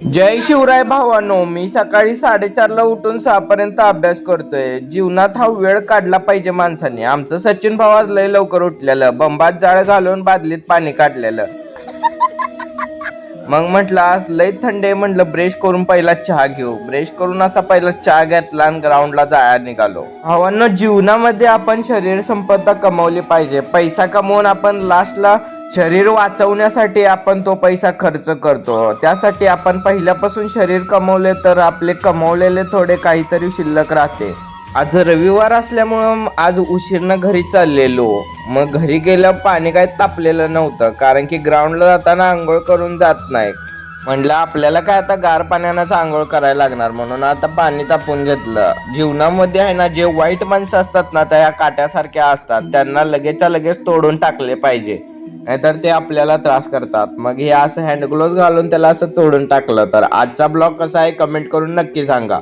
जय शिवराय भावानो, मी सकाळी 4:30ला उठून 6 पर्यंत अभ्यास करतोय. जीवनात हा वेळ काढला पाहिजे माणसाने. आमचं सचिन भाऊ आज लय लवकर उठलेलं, बंबात जाळ घालून बादलीत पाणी काढलेलं. मग म्हटलं आज लय थंड आहे, म्हटलं ब्रश करून पहिला चहा घेऊ. ब्रश करून असा पहिला चहा घेतला आणि ग्राउंडला जायला निघालो. भावांनो, जीवनामध्ये आपण शरीर संपदा कमवली पाहिजे. पैसा कमवून आपण लास्टला शरीर वाचवण्यासाठी आपण तो पैसा खर्च करतो. त्यासाठी आपण पहिल्यापासून शरीर कमवले तर आपले कमवलेले थोडे काहीतरी शिल्लक राहते. आज रविवार असल्यामुळं आज उशीरनं घरी चाललेलो. मग घरी गेलं पाणी काय तापलेलं नव्हतं, कारण की ग्राउंडला जाताना आंघोळ करून जात नाही. म्हणलं आपल्याला काय आता गार पाण्यानंच आंघोळ करायला लागणार, म्हणून आता पाणी तापून घेतलं. जीवनामध्ये आहे ना, जे वाईट माणसं असतात ना, त्या काट्यासारख्या असतात, त्यांना लगेचच्या लगेच तोडून टाकले पाहिजे, नाहीतर ते आपल्याला त्रास करतात. मग हे असं हँड ग्लोव्ह घालून त्याला असं तोडून टाकलं. तर आजचा ब्लॉग कसा आहे कमेंट करून नक्की सांगा.